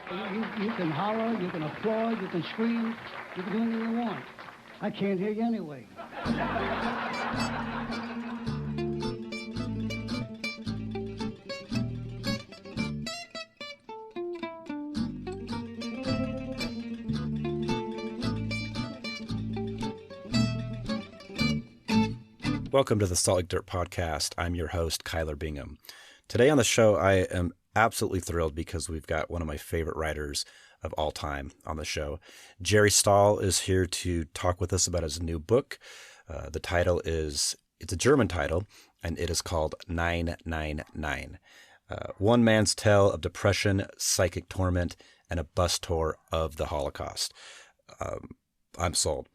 You can holler, you can applaud, you can scream, you can do anything you want. I can't hear you anyway. Welcome to the Salt Lake Dirt Podcast. I'm your host, Kyler Bingham. Today on the show, I am absolutely thrilled because we've got one of my favorite writers of all time on the show. Jerry Stahl is here to talk with us about his new book. The title is, it's a German title, and it is called 999. One man's tale of depression, psychic torment, and a bus tour of the Holocaust. I'm sold.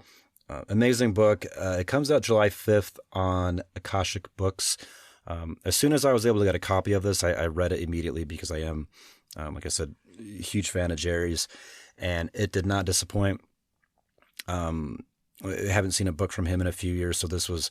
Amazing book. It comes out July 5th on Akashic Books. As soon as I was able to get a copy of this, I read it immediately because I am, like I said, a huge fan of Jerry's, and it did not disappoint. I haven't seen a book from him in a few years, so this was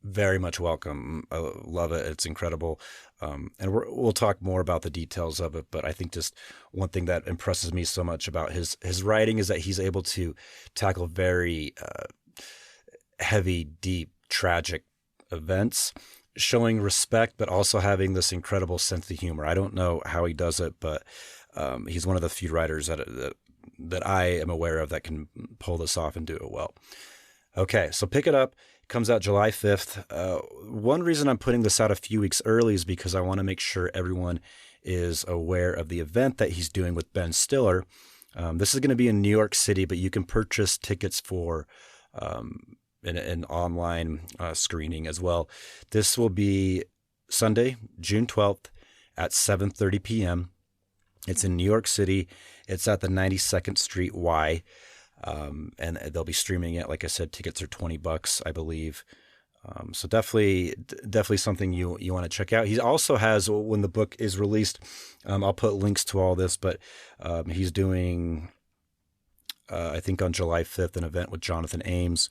very much welcome. I love it. It's incredible. And we'll talk more about the details of it, but I think just one thing that impresses me so much about his writing is that he's able to tackle very heavy, deep, tragic events, showing respect, but also having this incredible sense of humor. I don't know how he does it, but he's one of the few writers that I am aware of that can pull this off and do it well. Okay, so pick it up. It comes out July 5th. One reason I'm putting this out a few weeks early is because I want to make sure everyone is aware of the event that he's doing with Ben Stiller. This is going to be in New York City, but you can purchase tickets for an online screening as well. This will be Sunday, June 12th at 7:30 p.m. It's in New York City. It's at the 92nd Street Y. And they'll be streaming it. Like I said, tickets are $20, I believe. So definitely something you want to check out. He also has, when the book is released, I'll put links to all this, but he's doing, I think on July 5th, an event with Jonathan Ames,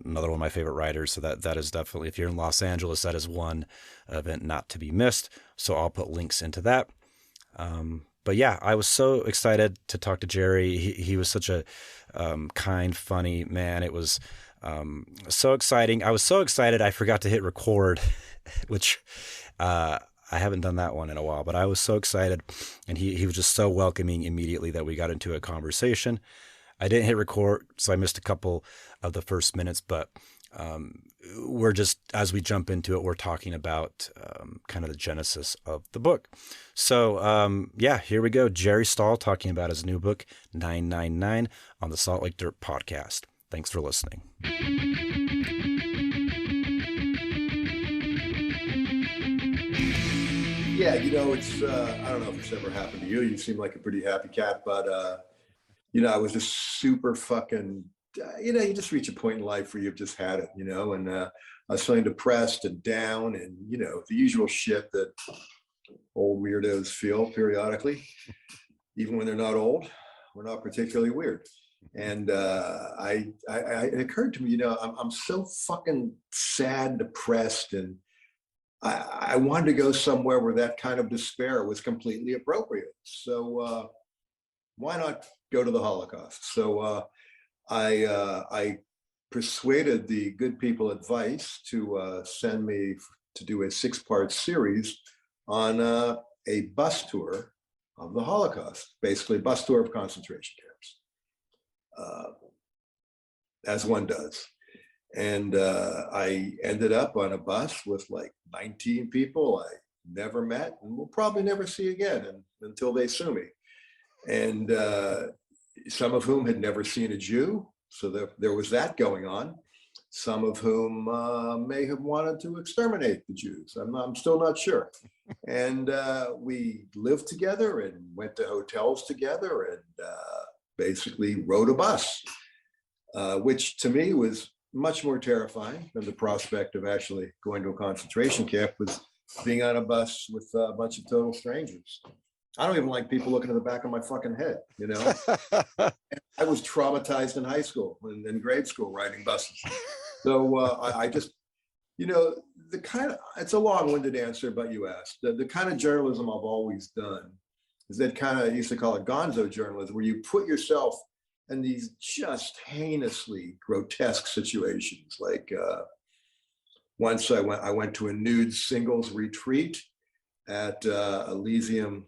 another one of my favorite writers. So that is definitely, if you're in Los Angeles, that is one event not to be missed. So I'll put links into that. But yeah, I was so excited to talk to Jerry. He was such a kind, funny man. It was so exciting. I was so excited I forgot to hit record, which I haven't done that one in a while. But I was so excited, and he was just so welcoming immediately that we got into a conversation. I didn't hit record, so I missed a couple of the first minutes, but we're just, as we jump into it, we're talking about kind of the genesis of the book. So yeah, here we go. Jerry Stahl talking about his new book, 999, on the Salt Lake Dirt Podcast. Thanks for listening. Yeah, it's, I don't know if it's ever happened to you. You seem like a pretty happy cat, but, I was just super fucking, you just reach a point in life where you've just had it, and I was feeling depressed and down and, the usual shit that old weirdos feel periodically, even when they're not old, we're not particularly weird. And it occurred to me, I'm so fucking sad, depressed, and I wanted to go somewhere where that kind of despair was completely appropriate. So why not go to the Holocaust? So I persuaded the good people at Vice to send me to do a 6-part series on a bus tour of the Holocaust, basically a bus tour of concentration camps, as one does. And I ended up on a bus with like 19 people I never met and will probably never see again until they sue me. And some of whom had never seen a Jew, so there was that going on. Some of whom may have wanted to exterminate the Jews. I'm still not sure. And we lived together and went to hotels together and basically rode a bus, which to me was much more terrifying than the prospect of actually going to a concentration camp, was being on a bus with a bunch of total strangers. I don't even like people looking at the back of my fucking head, I was traumatized in high school and in grade school riding buses. So I just, it's a long-winded answer, but you asked. The kind of journalism I've always done is that kind of used to call it gonzo journalism, where you put yourself in these just heinously grotesque situations. Like once I went to a nude singles retreat at Elysium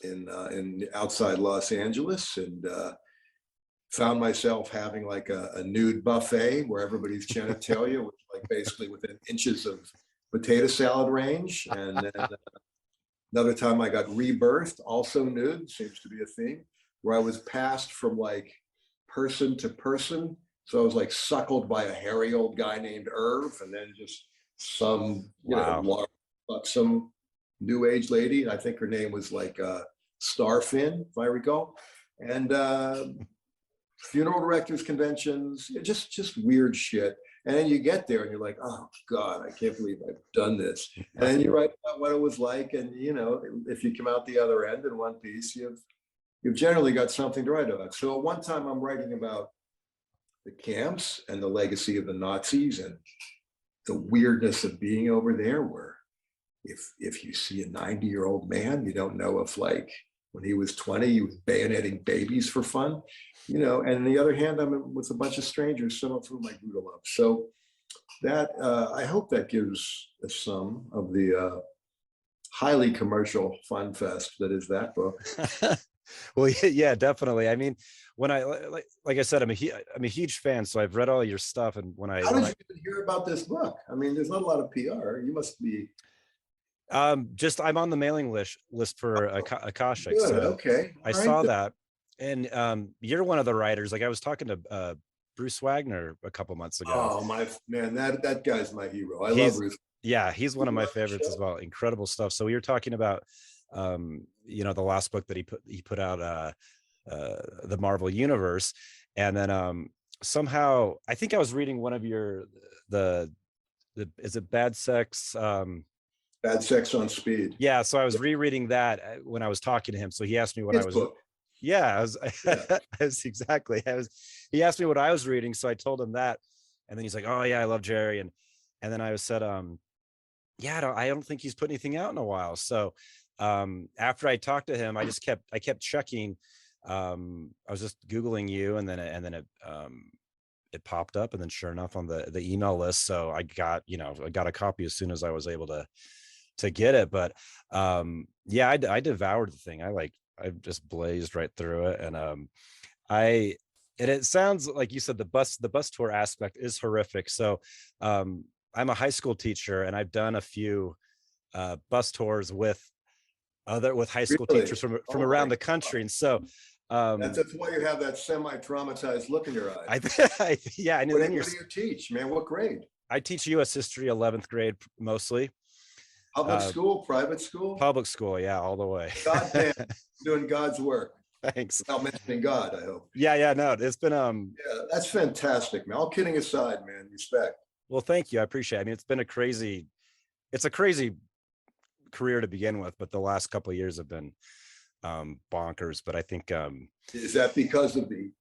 in outside Los Angeles, and found myself having like a nude buffet where everybody's genitalia was like basically within inches of potato salad range. And then another time I got rebirthed, also nude, seems to be a theme, where I was passed from like person to person. So I was like suckled by a hairy old guy named Irv, and then just some, some new age lady. I think her name was like Starfin, if I recall. And funeral directors conventions, just weird shit. And then you get there and you're like, oh God, I can't believe I've done this. And then you write about what it was like. And you know, if you come out the other end in one piece, you've generally got something to write about. So at one time I'm writing about the camps and the legacy of the Nazis and the weirdness of being over there, where if you see a 90-year-old man, you don't know if like when he was 20, he was bayoneting babies for fun, you know. And on the other hand, I'm with a bunch of strangers, some of whom I grew to love. So that, I hope that gives us some of the highly commercial fun fest that is that book. Well, yeah, definitely. I mean, when I, like I said, I'm a huge fan, so I've read all your stuff. And How did you even hear about this book? I mean, there's not a lot of PR. You must be. Just I'm on the mailing list for Akashic. Good, So okay. I saw that. And you're one of the writers. Like I was talking to Bruce Wagner a couple months ago. Oh my man, that guy's my hero. I love Bruce. Yeah, he's one of my favorites as well. Incredible stuff. So we were talking about you know, the last book that he put out, the Marvel Universe. And then somehow I think I was reading one of your the is it Bad Sex? Bad Sex on Speed. Yeah, so I was rereading that when I was talking to him. So he asked me what I was. Book. Yeah, I was exactly. He asked me what I was reading, so I told him that, and then he's like, "Oh yeah, I love Jerry," and then I said, "Yeah, I don't think he's put anything out in a while." So after I talked to him, I kept checking. I was just Googling you, and then it popped up, and then sure enough on the email list. So I got a copy as soon as I was able to get it. But yeah, I devoured the thing. I just blazed right through it. And it sounds like you said the bus tour aspect is horrific. So I'm a high school teacher, and I've done a few bus tours with high school teachers from around the country. And so that's why you have that semi-traumatized look in your eyes. Yeah. And what do you teach, man? What grade? I teach U.S. history, 11th grade mostly. Public school, private school? Public school, yeah, all the way. God damn, doing God's work. Thanks. Without mentioning God, I hope. Yeah, no, it's been Yeah, that's fantastic, man. All kidding aside, man, respect. Well, thank you. I appreciate it. I mean, it's a crazy career to begin with, but the last couple of years have been bonkers. But I think is that because of the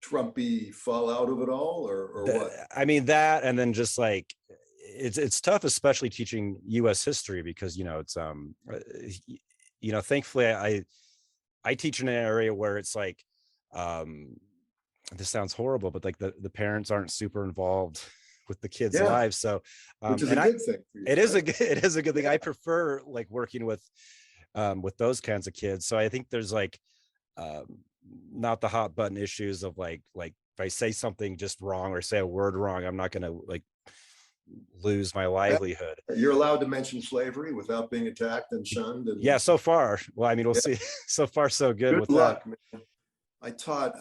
Trumpy fallout of it all, or what? I mean, that, and then just like it's tough, especially teaching U.S. history, because it's thankfully I teach in an area where it's like this sounds horrible, but like the parents aren't super involved with the kids' lives. So which is a good thing for you. It is a good thing. I prefer like working with those kinds of kids. So I think there's like not the hot button issues of like if I say something just wrong or say a word wrong, I'm not going to like lose my livelihood. You're allowed to mention slavery without being attacked and shunned. And yeah, so far. Well, I mean, we'll see. So far, so good with luck, that. Man. I taught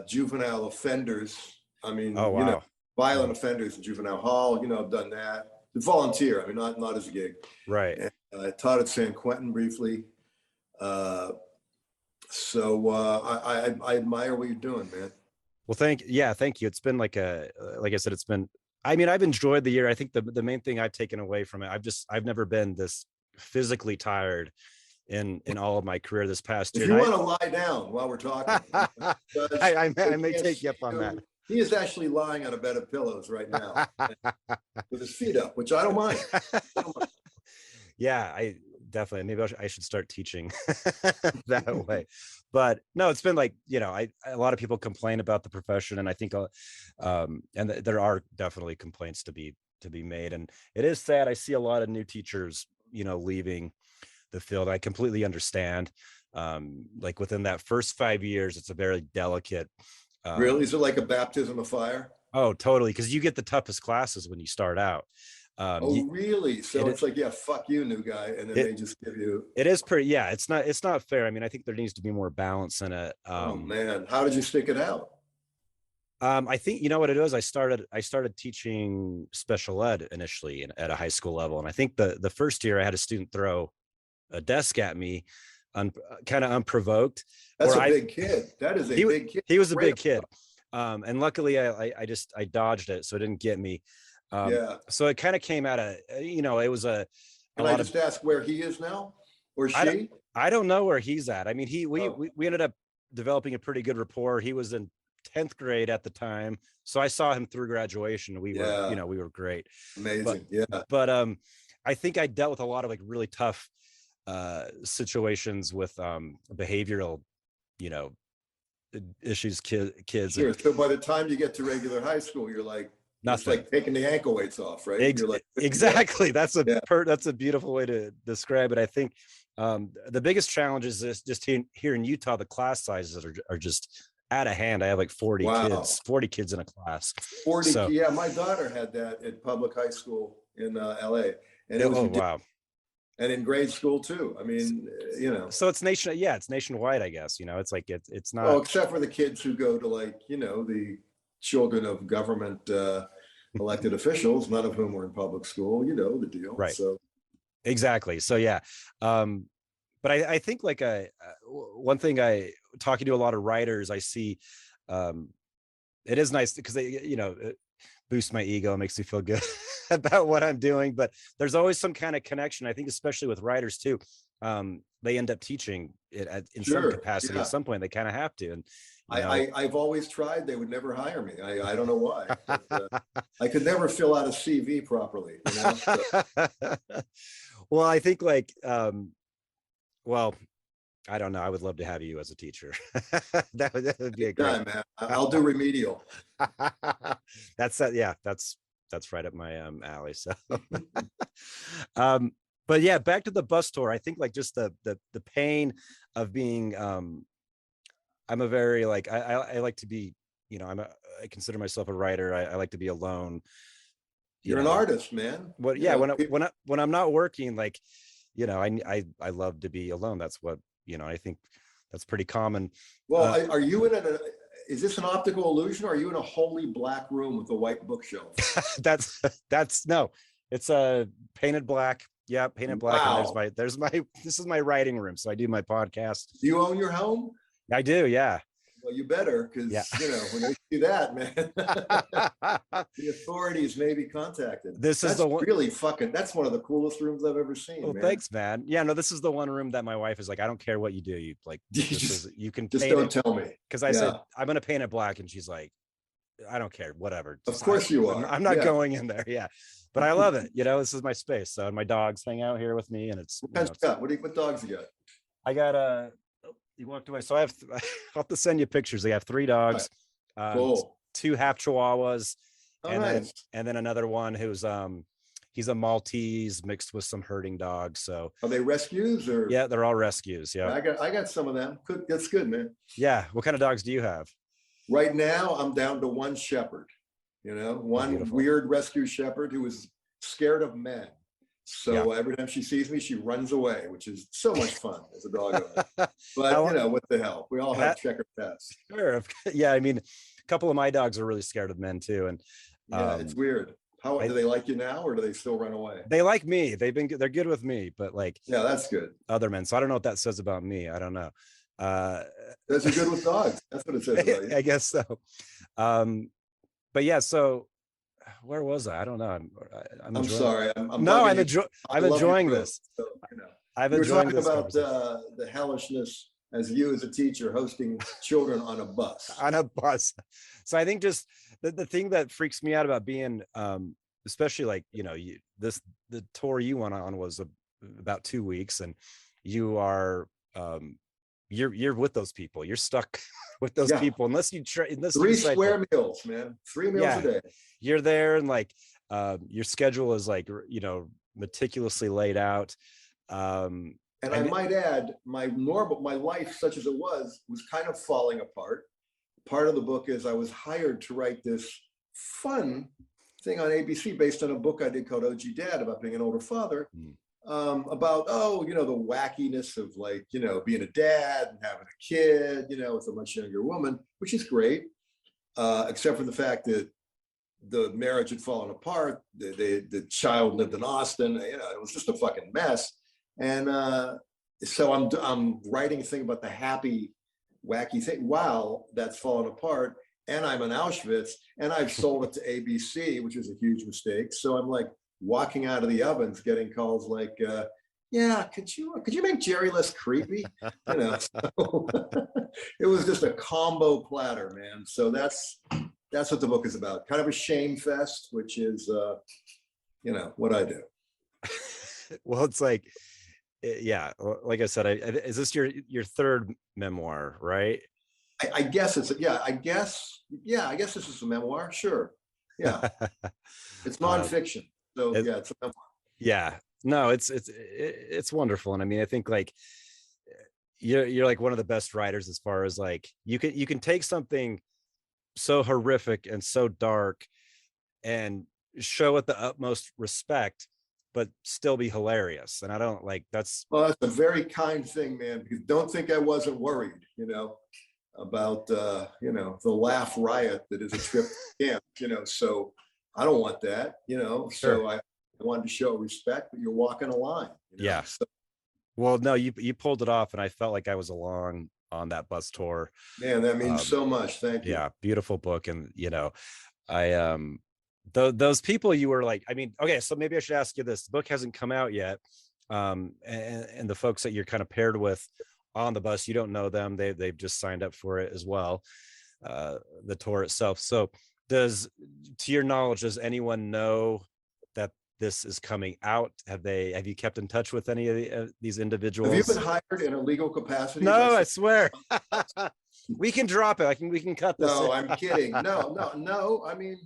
juvenile offenders. I mean, oh, wow. Violent offenders in juvenile hall. I've done that. To volunteer. I mean, not as a gig. Right. And I taught at San Quentin briefly. So I admire what you're doing, man. Well, thank you. It's been like I said, I've enjoyed the year. I think the main thing I've taken away from it, I've never been this physically tired in all of my career this past year. If you want to lie down while we're talking, I may take you up on that. He is actually lying on a bed of pillows right now with his feet up, which I don't mind. Yeah, definitely. Maybe I should start teaching that way. But no, it's been like, a lot of people complain about the profession, and I think, there are definitely complaints to be made. And it is sad. I see a lot of new teachers, leaving the field. I completely understand. Like within that first 5 years, it's a very delicate. Really? Is it like a baptism of fire? Oh, totally. Because you get the toughest classes when you start out. Really? So it's like, yeah, fuck you, new guy, and then they just give you. It is pretty. Yeah, it's not fair. I mean, I think there needs to be more balance in it. Oh man, how did you stick it out? I think what it is. I started teaching special ed initially at a high school level, and I think the first year I had a student throw a desk at me, kind of unprovoked. That's a big kid. That is a big kid. He was a big kid, and luckily I dodged it, so it didn't get me. So it kind of came out of, it was a Can I just ask where he is now, or she? I don't know where he's at. I mean, we ended up developing a pretty good rapport. He was in 10th grade at the time, so I saw him through graduation. We were, we were great. Amazing. But I think I dealt with a lot of like really tough situations with behavioral, issues, kids. Sure. So by the time you get to regular high school, you're like, nothing. It's like taking the ankle weights off, right? You're like, exactly. That's a beautiful way to describe it. I think the biggest challenge is this, just here in Utah, the class sizes are just out of hand. I have like 40 kids in a class. 40. So, yeah, my daughter had that at public high school in LA, and it was wow. And in grade school too. I mean, So it's nationwide, I guess. It's like it's not. Well, except for the kids who go to like the children of government elected officials, none of whom were in public school. You know the deal, right? So exactly. So yeah, but I think like one thing, talking to a lot of writers, I see it is nice because they it boosts my ego, makes me feel good about what I'm doing. But there's always some kind of connection. I think especially with writers too. They end up teaching it in some capacity at some point. They kind of have to. And I've always tried. They would never hire me. I don't know why. But, I could never fill out a CV properly. So. Well, I think like, I don't know. I would love to have you as a teacher. that would be a great. Yeah, man. I'll do remedial. That's right up my alley. So, but yeah, back to the bus tour. I think like just the pain of being. I'm a very like I like to be. I consider myself a writer. I like to be alone. You're an artist, man. When I'm not working, like, I love to be alone. That's what. I think that's pretty common. Well, are you is this an optical illusion, or are you in a wholly black room with a white bookshelf? that's no, it's a painted black. Yeah, painted black. Wow. And this is my writing room. So I do my podcast. Do you own your home? I do. Yeah. Well, you better, because when they see that, man, the authorities may be contacted. That's really fucking. That's one of the coolest rooms I've ever seen. Well, man. Thanks, man. Yeah, no, this is the one room that my wife is like, I don't care what you do. You like, you can just paint don't it. tell me. Because I said I'm gonna paint it black, and she's like, I don't care, whatever. Of course you are. I'm not going in there. Yeah, but I love it. This is my space. So my dogs hang out here with me, and it's. What dogs you got? I got you walked away. So I'll have to send you pictures. I have 3 dogs, cool. 2 half Chihuahuas, nice. and then another one who's he's a Maltese mixed with some herding dogs. So are they rescues or? Yeah, they're all rescues. Yeah, I got some of them. That's good, man. Yeah. What kind of dogs do you have? Right now, I'm down to one shepherd. One weird rescue shepherd who is scared of men. So every time she sees me, she runs away, which is so much fun as a dog owner. But what the hell? We all have checker pets. Sure. Yeah. I mean, a couple of my dogs are really scared of men too. And it's weird. How do they like you now, or do they still run away? They like me. They're good with me, but like, that's good. Other men. So I don't know what that says about me. I don't know. That's good with dogs. That's what it says about you. I guess so. But yeah, so where was I? I don't know. I'm sorry. I'm enjoying this. So, I've enjoyed this. About the hellishness as you as a teacher hosting children on a bus. On a bus. So I think just the thing that freaks me out about being, especially like the tour you went on was about 2 weeks, and you are you're with those people. You're stuck with those people unless you try. Unless three you decide square meals, man. 3 meals a day. You're there, and like your schedule is like meticulously laid out. And I might add, my life, such as it was kind of falling apart. Part of the book is I was hired to write this fun thing on ABC based on a book I did called OG Dad, about being an older father, about, the wackiness of like, being a dad and having a kid, with a much younger woman, which is great, except for the fact that the marriage had fallen apart. The child lived in Austin. It was just a fucking mess. And so I'm writing a thing about the happy, wacky thing while that's fallen apart. And I'm in Auschwitz, and I've sold it to ABC, which is a huge mistake. So I'm like walking out of the ovens, getting calls like, "Yeah, could you make Jerry less creepy?" So it was just a combo platter, man. So that's what the book is about. Kind of a shame fest, which is, what I do. Well, it's like, yeah, like I said, is this your third memoir, right? I guess it's I guess this is a memoir. Sure. Yeah. It's nonfiction. So it's a memoir. Yeah. No, it's wonderful. And I mean, I think like you're like one of the best writers as far as like you can take something so horrific and so dark and show it the utmost respect, but still be hilarious. And I don't like that's a very kind thing, man, because don't think I wasn't worried, about the laugh riot that is a trip to camp, so I don't want that, Sure. So I wanted to show respect, but you're walking a line. Yeah. So, well, no, you pulled it off, and I felt like I was along on that bus tour. Man, that means so much. Thank you. Yeah, beautiful book. And I those people you were like, I mean, okay, so maybe I should ask you this. The book hasn't come out yet. And the folks that you're kind of paired with on the bus, you don't know them. They've just signed up for it as well, the tour itself. So to your knowledge, does anyone know that this is coming out? Have you kept in touch with any of these individuals? Have you been hired in a legal capacity? No, I swear. We can drop it. We can cut this. No, I'm kidding. No. I mean,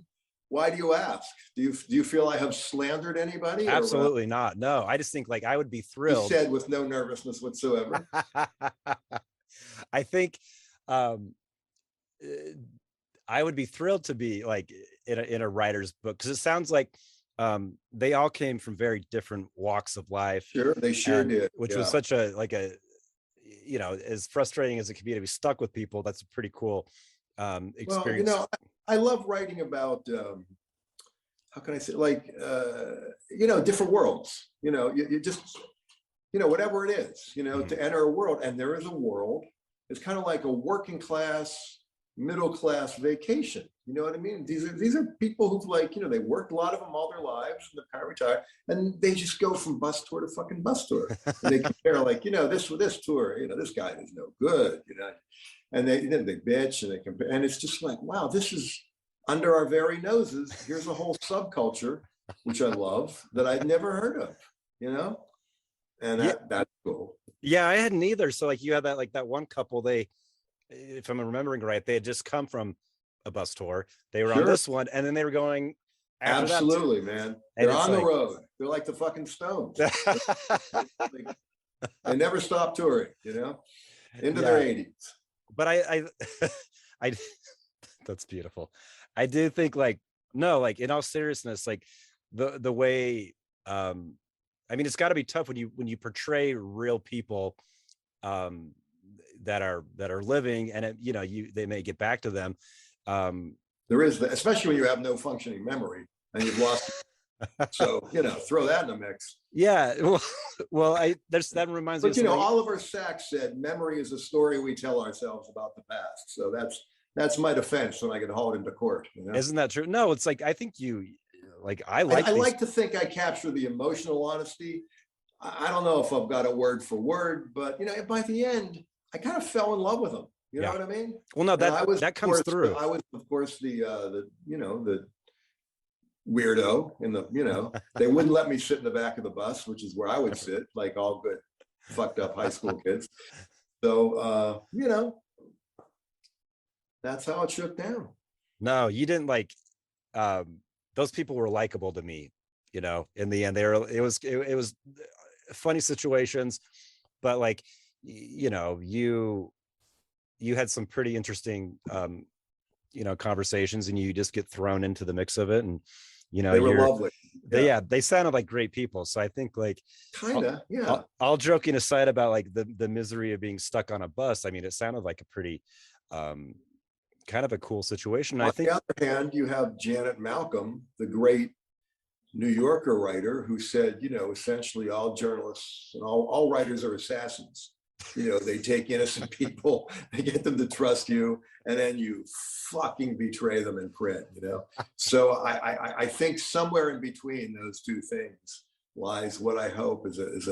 why do you ask? Do you feel I have slandered anybody? Absolutely not. No, I just think like I would be thrilled. He said with no nervousness whatsoever. I think I would be thrilled to be like in a writer's book, because it sounds like they all came from very different walks of life. Sure, they sure did. Which was such a as frustrating as it can be to be stuck with people. That's a pretty cool experience. Well, I love writing about how can I say, like different worlds. You just whatever it is, to enter a world, and there is a world. It's kind of like a working class, middle class vacation. You know what I mean? These are people who've they worked, a lot of them, all their lives, and they're kind of retired, and they just go from bus tour to fucking bus tour. And they compare this tour, this guy is no good, and they bitch and they compare, and it's just like, wow, this is under our very noses. Here's a whole subculture, which I love, that I'd never heard of, and that's cool. Yeah, I hadn't either. So like you had that one couple, if I'm remembering right, they had just come from a bus tour. They were on this one, and then they were going after absolutely, man. They're on the road. They're like the fucking Stones. They never stop touring, into their 80s. But I that's beautiful. I do think in all seriousness, like the way I mean, it's got to be tough when you portray real people that are living, and they may get back to them. There is that, especially when you have no functioning memory and you've lost. So throw that in the mix. Yeah, well, that reminds me. But Oliver Sacks said, "Memory is a story we tell ourselves about the past." So that's my defense when I get hauled into court. Isn't that true? No, it's like I think I like to think I capture the emotional honesty. I don't know if I've got a word for word, but by the end, I kind of fell in love with them. You know what I mean? Well, no, that comes through. I was, of course, the weirdo in the, they wouldn't let me sit in the back of the bus, which is where I would sit, like all good fucked up high school kids. So, that's how it shook down. No, you didn't like, those people were likable to me, in the end. It was funny situations, but like, you had some pretty interesting, conversations, and you just get thrown into the mix of it. And, they were lovely. They sounded like great people. So I think like, all joking aside about like the misery of being stuck on a bus, I mean, it sounded like a pretty, kind of a cool situation. On the other hand, you have Janet Malcolm, the great New Yorker writer, who said, essentially all journalists and all writers are assassins. They take innocent people, they get them to trust you, and then you fucking betray them in print, So I think somewhere in between those two things lies what I hope is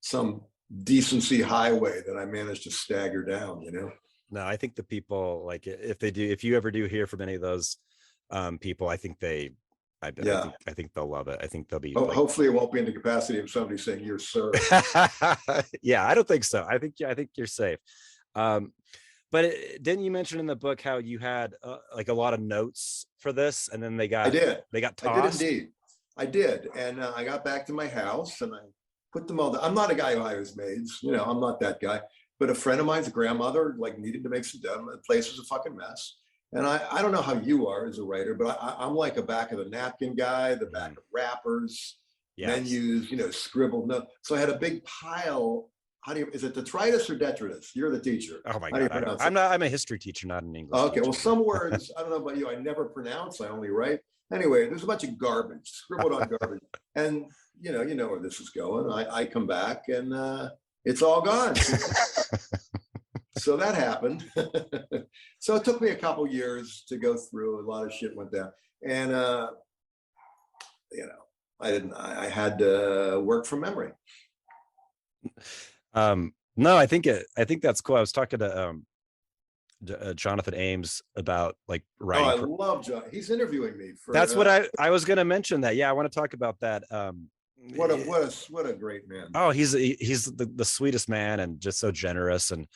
some decency highway that I managed to stagger down, No, I think the people, like, if you ever do hear from any of those people, I think I think they'll love it. I think they'll be. Hopefully, it won't be in the capacity of somebody saying "you're sir." Yeah, I don't think so. I think you're safe. But didn't you mention in the book how you had like a lot of notes for this, and then they got tossed? I did indeed. I did, and I got back to my house and I put them all. I'm not a guy who hires maids. I'm not that guy. But a friend of mine's grandmother needed to make some dough. The place was a fucking mess. And I don't know how you are as a writer, but I'm like a back of the napkin guy, the back of wrappers, menus, scribbled notes. So I had a big pile. Is it detritus or detritus? You're the teacher. Oh my God. I'm a history teacher, not an English teacher. Well, some words, I don't know about you, I never pronounce, I only write. Anyway, there's a bunch of garbage, scribbled on garbage. And you know where this is going. I come back and it's all gone. So that happened. So it took me a couple years to go through. A lot of shit went down, and I had to work from memory. No, I think that's cool. I was talking to Jonathan Ames about like writing. Oh, I love John. He's interviewing me. That's what I was going to mention. That. Yeah, I want to talk about that. What a great man. Oh, he's the sweetest man, and just so generous, and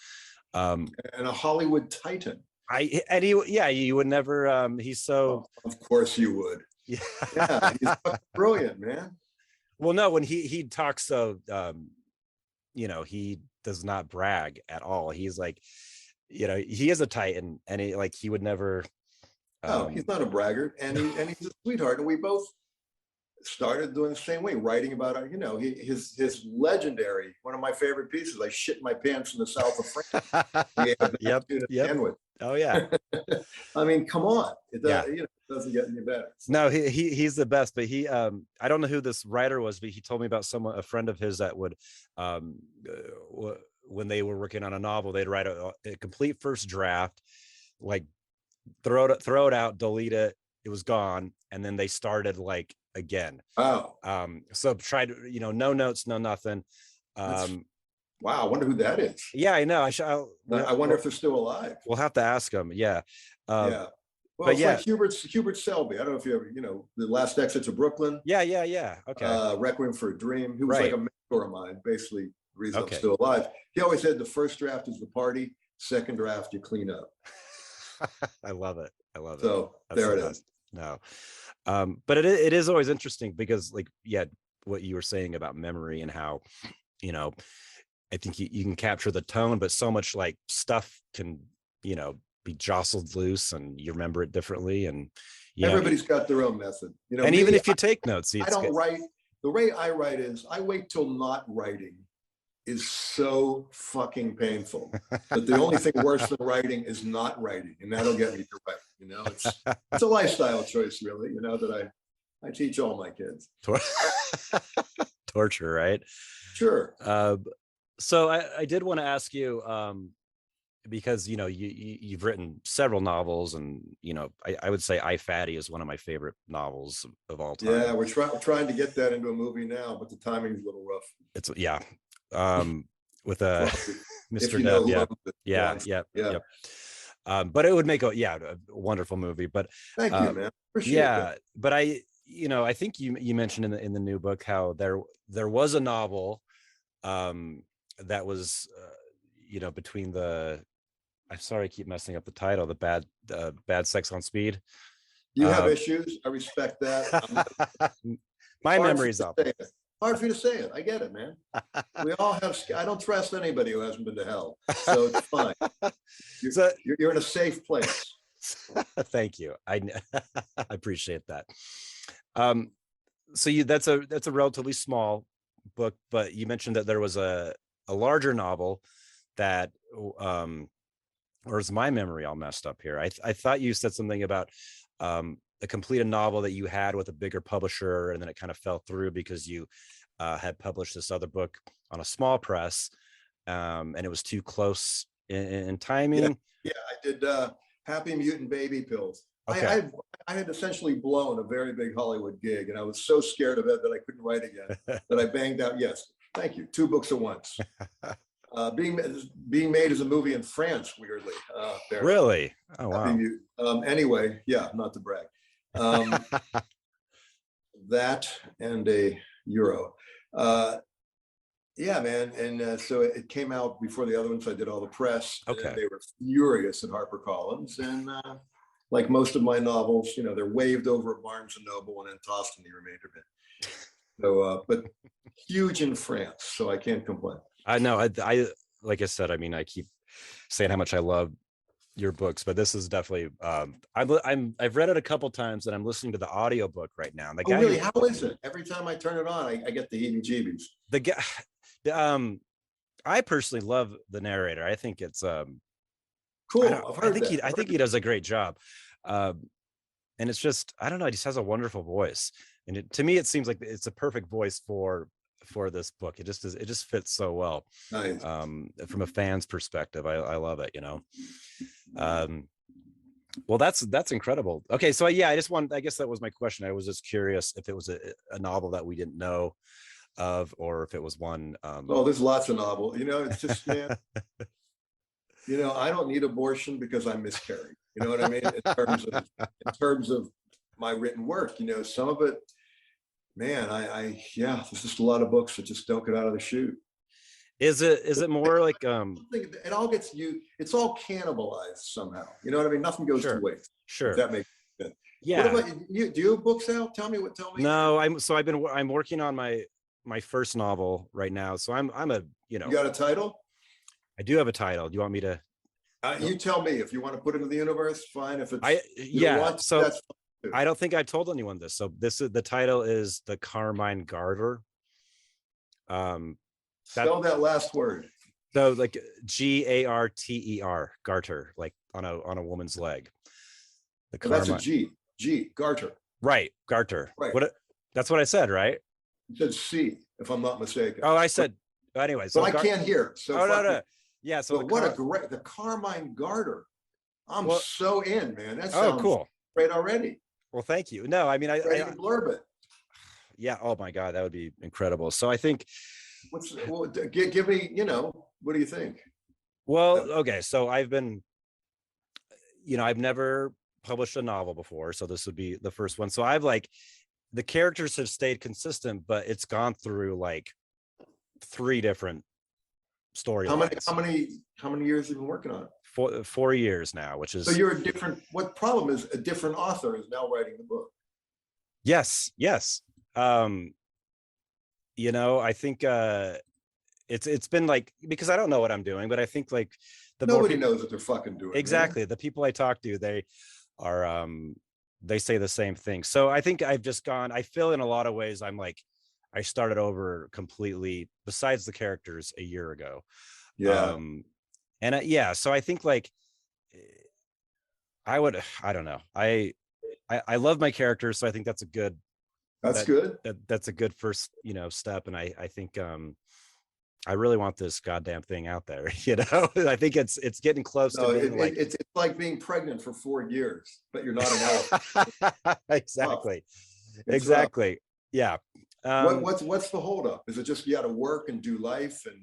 a Hollywood titan. You would never. He's so. Oh, of course you would. Yeah, he's brilliant, man. Well, no, when he talks so, he does not brag at all. He's like, he is a titan, and he would never. He's not a braggart, and he's a sweetheart, and we both started doing the same way, writing about his legendary, one of my favorite pieces, I shit my pants in the south of France. Yep. Oh yeah. I mean, come on, it doesn't get any better. No, he's the best. But he I don't know who this writer was, but he told me about a friend of his that would when they were working on a novel, they'd write a complete first draft, like throw it out, delete it, it was gone, and then they started again. So tried, no notes, no nothing. Wow, I wonder who that is. Yeah, I know. I wonder if they're still alive. We'll have to ask them. Yeah. Well, it's like Hubert Selby. I don't know if you ever, The Last Exit to Brooklyn. Yeah. Okay. Requiem for a Dream. He was like a mentor of mine, basically the reason I'm still alive. He always said the first draft is the party, second draft you clean up. I love it. So there it is. No. But it is always interesting because what you were saying about memory and how, I think you can capture the tone, but so much stuff can, be jostled loose and you remember it differently. And everybody's got their own method, and even if you take notes, I don't write. The way I write is I wait till not writing is so fucking painful that the only thing worse than writing is not writing, and that'll get me to write. It's a lifestyle choice, really. That I teach all my kids. Torture, right? Sure. So I did want to ask you, because you've written several novels, and I would say I, Fatty is one of my favorite novels of all time. Yeah, we're trying to get that into a movie now, but the timing's a little rough. It's with Mr. Deb. Yep. But it would make a wonderful movie. But thank you, man. Appreciate that. But I think you mentioned in the new book how there was a novel that was between the, I'm sorry, I keep messing up the title, the bad sex on speed. You have issues. I respect that. My memory's up. Hard for you to say it. I get it, man. We all have. I don't trust anybody who hasn't been to hell, so it's fine. You're in a safe place. Thank you. I appreciate that. So that's a relatively small book, but you mentioned that there was a larger novel that, or is my memory all messed up here? I thought you said something about a completed novel that you had with a bigger publisher, and then it kind of fell through because you had published this other book on a small press, and it was too close in timing. Yeah, I did Happy Mutant Baby Pills. Okay. I had essentially blown a very big Hollywood gig, and I was so scared of it that I couldn't write again that I banged out. Yes, thank you. 2 books at once. Being made as a movie in France, weirdly. Really? Oh, wow. Anyway, yeah, not to brag. That and a euro. Yeah, man. And so it came out before the other ones. I did all the press. Okay. And they were furious at HarperCollins. And like most of my novels, they're waved over at Barnes and Noble and then tossed in the remainder of it. So, but huge in France, so I can't complain. I know. I like I said, I mean, I keep saying how much I love your books, but this is definitely I've read it a couple times, and I'm listening to the audiobook right now. And the guy, really? How is it? Every time I turn it on, I get the heebie-jeebies. The guy, I personally love the narrator. I think it's cool. I think he does a great job. And it's just, I don't know, he just has a wonderful voice. And to me, it seems like it's a perfect voice for this book. It just fits so well. Nice. From a fan's perspective. I love it, well, that's incredible. Okay, so yeah, I guess that was my question. I was just curious if it was a novel that we didn't know of, or if it was one. Oh, there's lots of novels. It's just, man, I don't need abortion because I miscarried. You know what I mean? In terms of my written work, some of it, man, there's just a lot of books that just don't get out of the chute. Is it more like it all gets it's all cannibalized somehow. You know what I mean? Nothing goes to waste. Sure. If that makes sense. Yeah. What about you? Do you have books out? Tell me. No, I'm working on my first novel right now. So I'm You got a title? I do have a title. Do you want me to? You tell me. If you want to put it in the universe, fine. If it's that's I don't think I've told anyone this. So the title is The Carmine Garter. Spell that last word. So like Garter, garter, like on a woman's leg. That's a G, garter. Right, garter. Right. That's what I said, right? You said C, if I'm not mistaken. Oh, I said. Anyway, so I can't hear. So no. Yeah. So the Carmine Garter. I'm so in, man. That sounds cool. Great already. Well, thank you. No, I mean, I blurb it. Yeah. Oh my God, that would be incredible. So I think. Give me, what do you think? Well, okay. So I've been, I've never published a novel before, so this would be the first one. So I've the characters have stayed consistent, but it's gone through 3 different storylines. How many years have you been working on it? 4 years now, which is. So you're what problem is a different author is now writing the book? Yes. I think it's been because I don't know what I'm doing, but I think nobody knows what they're fucking doing. Exactly. Man. The people I talk to, they are they say the same thing. So I think I've just I feel in a lot of ways I started over completely, besides the characters a year ago. Yeah. So I think I don't know. I love my characters, so I think that's a good. Good. That's a good first, step. And I think I really want this goddamn thing out there. I think it's getting close to being it's like being pregnant for 4 years, but you're not an elephant. Exactly. Exactly. Yeah. What's the holdup? Is it just you got to work and do life and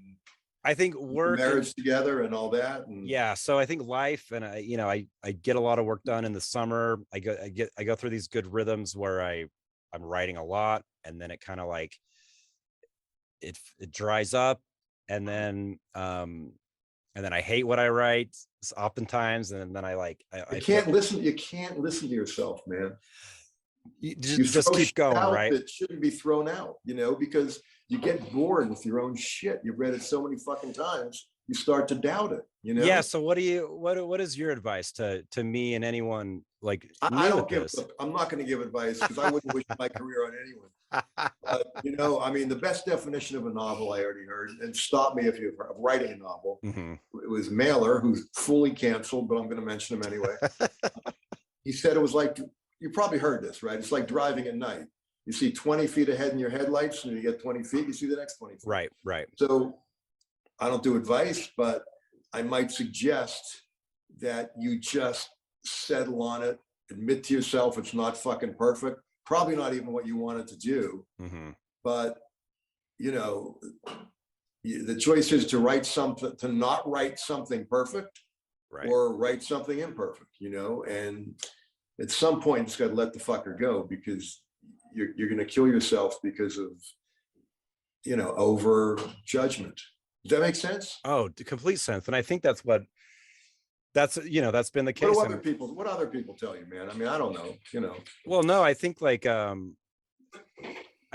I think work, marriage together and all that? And yeah. So I think life, and I get a lot of work done in the summer. I go through these good rhythms where I I'm writing a lot, and then it kind of like it dries up, and then I hate what I write oftentimes, and then I You feel can't listen. You can't listen to yourself, man. you You just throw keep shit going, out right? that shouldn't be thrown out, because you get bored with your own shit. You've read it so many fucking times, you start to doubt it. Yeah. So what is your advice to me and anyone like I new at don't give. this? Look, I'm not going to give advice because I wouldn't wish my career on anyone. But I mean, the best definition of a novel I already heard, and stop me if you're writing a novel. Mm-hmm. It was Mailer, who's fully canceled, but I'm going to mention him anyway. He said it was like, you probably heard this, right? It's like driving at night. You see 20 feet ahead in your headlights, and you get 20 feet, you see the next 20 feet. Right. So I don't do advice, but I might suggest that you just settle on it, admit to yourself it's not fucking perfect, probably not even what you wanted to do. Mm-hmm. But, the choice is to write something, to not write something perfect, Right. or write something imperfect, and at some point it's got to let the fucker go, because you're going to kill yourself because of, over judgment. Does that make sense? Oh, complete sense. And I think that's been the case. What other people tell you, man? I mean, I don't know, Well, no, I think I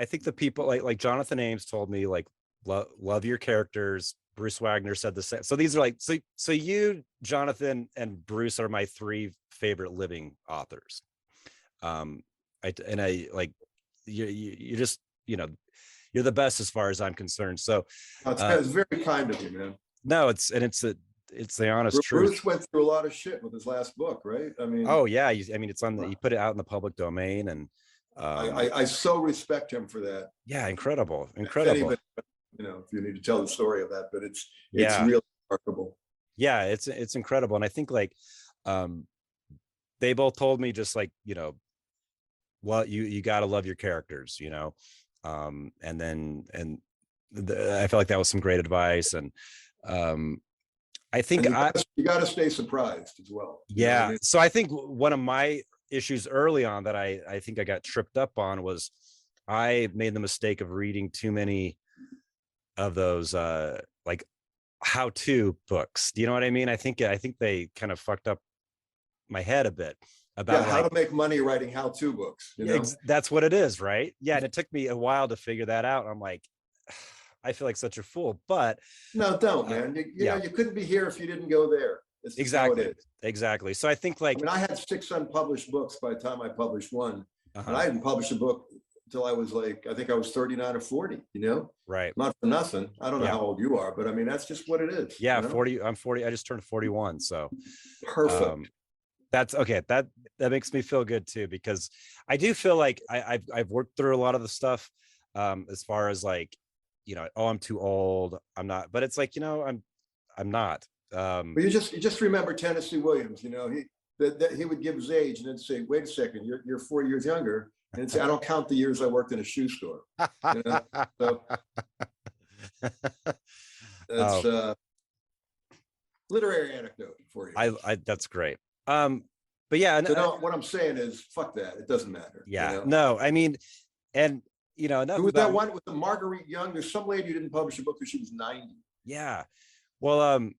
think the people like Jonathan Ames told me, like, love your characters. Bruce Wagner said the same. So these are like, so you, Jonathan, and Bruce are my three favorite living authors. You just, you're the best as far as I'm concerned. So it's very kind of you, man. No, it's the honest truth. Bruce went through a lot of shit with his last book, right? I mean, oh yeah, it's on you put it out in the public domain, and I so respect him for that. Yeah, incredible. Anybody, if you need to tell the story of that, but it's really remarkable. Yeah, it's incredible. And I think they both told me, just like, well, you got to love your characters, and I feel like that was some great advice. And I think you got to stay surprised as well. Yeah. I mean? So I think one of my issues early on that I think I got tripped up on was I made the mistake of reading too many of those like how-to books. Do you know what I mean? I think they kind of fucked up my head a bit about how to make money writing how-to books. That's what it is, right? Yeah. And it took me a while to figure that out. I'm like, I feel like such a fool, but no, don't, man. You couldn't be here if you didn't go there. Exactly. So I think I had 6 unpublished books by the time I published one, and I hadn't published a book until I was I think I was 39 or 40, Right. Not for nothing. I don't know how old you are, but I mean, that's just what it is. Yeah. 40. I'm 40. I just turned 41. So perfect. That's okay. That makes me feel good too, because I do feel like I've worked through a lot of the stuff as far as I'm too old. I'm not, but it's I'm not. But you just remember Tennessee Williams, he would give his age and then say, wait a second, you're 4 years younger. And say, I don't count the years I worked in a shoe store. So that's literary anecdote for you. I that's great. But yeah, what I'm saying is, fuck that. It doesn't matter. Yeah. No, I mean, and who was that one with the Marguerite Young? There's some lady who didn't publish a book because she was 90. Yeah. Well,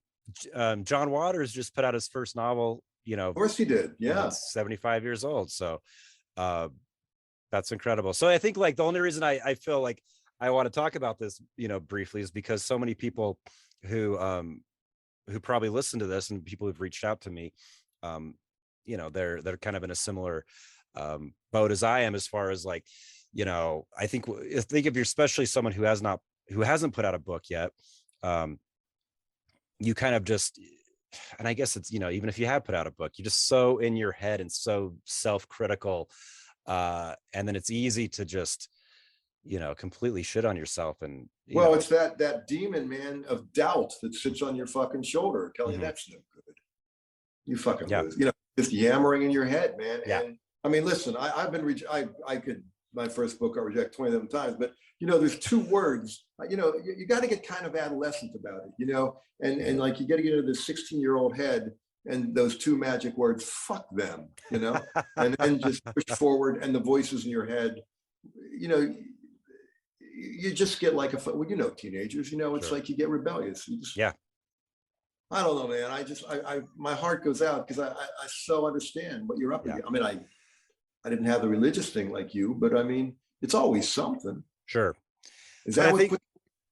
John Waters just put out his first novel. Of course he did. Yeah. 75 years old. So that's incredible. So I think the only reason I feel like I want to talk about this, briefly, is because so many people who probably listen to this and people who've reached out to me, they're kind of in a similar boat as I am, as far as I think if you're especially someone who hasn't put out a book yet, you kind of just, and I guess it's, even if you have put out a book, you're just so in your head and so self-critical. And then it's easy to just, completely shit on yourself. And it's that demon, man, of doubt that sits on your fucking shoulder telling you that's no good. You fucking lose. Just yammering in your head, man. Yeah. And I mean, listen, I've been my first book I reject 27 times, but there's 2 words. You got to get kind of adolescent about it, and you got to get into the 16-year-old head. And those 2 magic words, fuck them, and then just push forward, and the voices in your head you know, you just get like well, you know, teenagers, you know, it's Sure. like you get rebellious. You just, Yeah. I don't know, man. I my heart goes out because I so understand what you're up Yeah. against. I mean, I didn't have the religious thing like you, but I mean, it's always something. Sure. Is But that I what think, put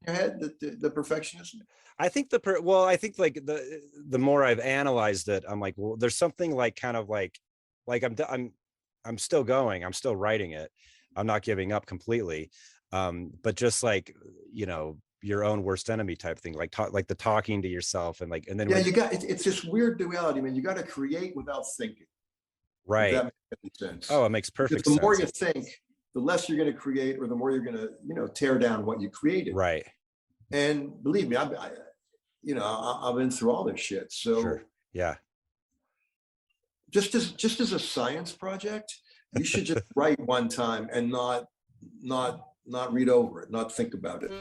in your head, the perfectionism? I think well, I think like the more I've analyzed it, I'm like, well, there's something like kind of like I'm still going, I'm still writing it. I'm not giving up completely. But just like, you know, your own worst enemy type thing, like like the talking to yourself and like, and then Yeah, when, you got it's this weird duality, man. You got to create without thinking. If right. that makes any sense. Oh, it makes Because perfect the more sense. you think, the less you're going to create, or the more you're going to, you know, tear down what you created. Right. And believe me, you know, I've been through all this shit. So Sure. Yeah. just as a science project, you should just write one time and not read over it, not think about it.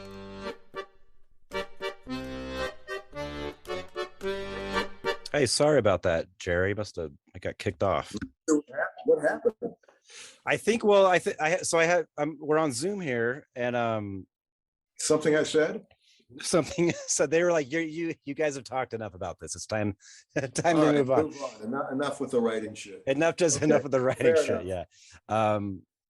Hey, sorry about that, Jerry. I got kicked off. What happened? I think, well, we're on Zoom here, and Something I said? something, so they were like, you guys have talked enough about this. It's time All to right, move on. Enough with the writing shit. Enough of the writing Fair shit. enough. Yeah.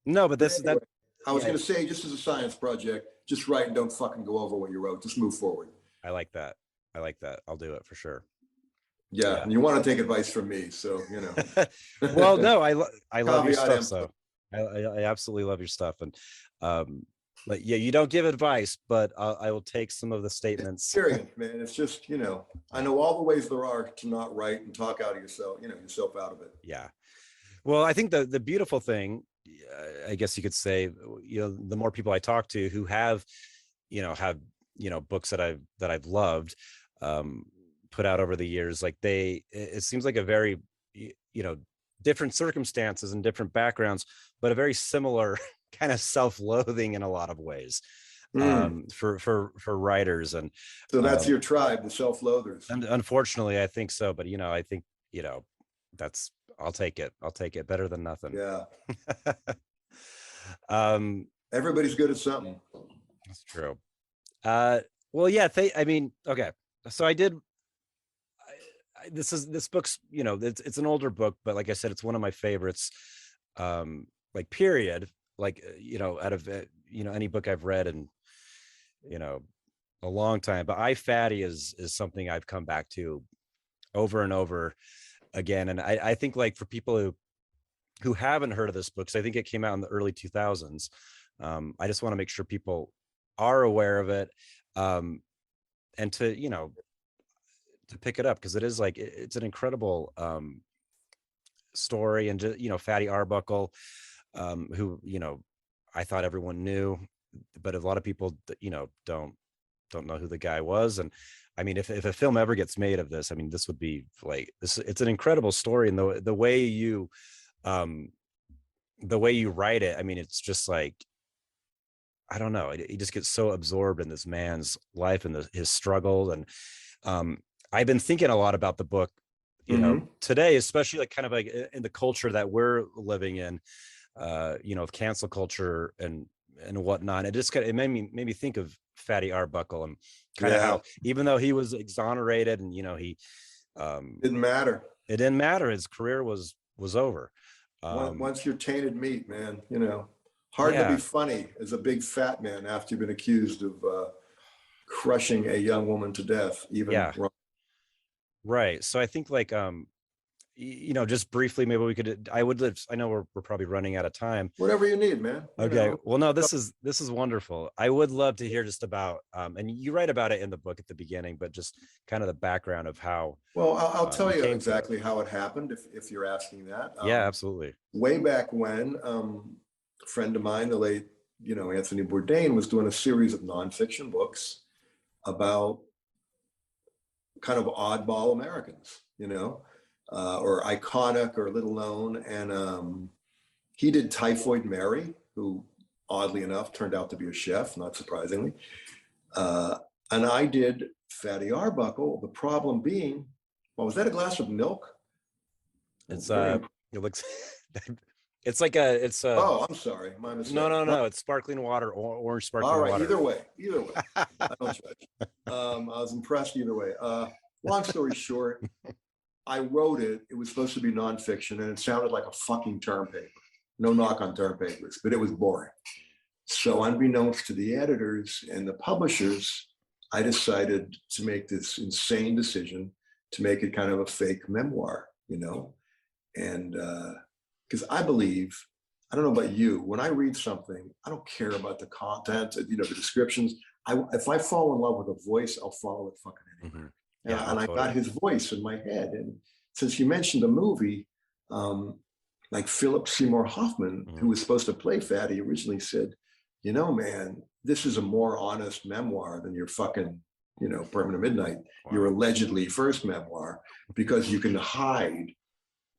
No, but But anyway, I was yeah, going to say, just as a science project, just write and don't fucking go over what you wrote. Just move forward. I like that. I'll do it for sure. Yeah, and you want to take advice from me, so you know. Well, no, I love your Caveat stuff. emptor. So I absolutely love your stuff, and but yeah, you don't give advice, but I will take some of the statements. Experience, man. It's just, you know, I know all the ways there are to not write and talk out of yourself, you know, yourself out of it. Yeah. Well, I think the beautiful thing, I guess you could say, you know, the more people I talk to who have books that I've loved, put out over the years, like it seems like a very, you know, different circumstances and different backgrounds, but a very similar kind of self-loathing in a lot of ways, for writers. And So that's your tribe, the self-loathers. and unfortunately, I think so. But, you know, I think, you know, I'll take it. Better than nothing. Yeah. Um, Everybody's good at something. That's true. Well, yeah, I mean, okay. So this book's, you know, it's an older book, but like I said, it's one of my favorites, like period, like, you know, out of, you know, any book I've read in, you know, a long time. But Fatty is something I've come back to over and over again. And I think, like, for people who haven't heard of this book, because I think it came out in the early 2000s, I just want to make sure people are aware of it, and to, you know, to pick it up, because it is like, it's an incredible story. And just, you know, Fatty Arbuckle, who, you know, I thought everyone knew, but a lot of people, you know, don't know who the guy was. And I mean, if a film ever gets made of this, I mean, this would be like this. It's an incredible story, and the way you write it, I mean, it's just like, I don't know, he just gets so absorbed in this man's life and his struggle. And I've been thinking a lot about the book, you know, today, especially like kind of like in the culture that we're living in, you know, cancel culture and whatnot. It just it made me think of Fatty Arbuckle, and kind of how, even though he was exonerated, and, you know, he didn't matter. It didn't matter. His career was over. Once you're tainted meat, man, you know, hard to be funny as a big fat man after you've been accused of crushing a young woman to death, even wrong. Right. So I think, like, you know, just briefly, maybe we could, I know we're probably running out of time. Whatever you need, man. Okay. Well, no, this is wonderful. I would love to hear just about, and you write about it in the book at the beginning, but just kind of the background of how. Well, I'll tell you exactly how it happened, if you're asking that. Yeah, absolutely. Way back when, a friend of mine, the late, you know, Anthony Bourdain, was doing a series of nonfiction books about kind of oddball Americans, you know, or iconic or little known. And he did Typhoid Mary, who oddly enough turned out to be a chef, not surprisingly. And I did Fatty Arbuckle. The problem being, well, was that a glass of milk? It looks It's like it's a Oh, I'm sorry, my mistake. no. It's sparkling water, orange All sparkling right, water. either way, I don't judge. I was impressed either way. Long story short, I wrote it. It was supposed to be nonfiction, and it sounded like a fucking term paper. No knock on term papers, but it was boring. So, unbeknownst to the editors and the publishers, I decided to make this insane decision to make it kind of a fake memoir, and because I believe, I don't know about you, when I read something, I don't care about the content, the descriptions. If I fall in love with a voice, I'll follow it fucking anywhere. Mm-hmm. Yeah, And I got his voice in my head. And since you mentioned the movie, like Philip Seymour Hoffman, who was supposed to play Fatty, originally said, man, this is a more honest memoir than your fucking, Permanent Midnight, your allegedly first memoir, because you can hide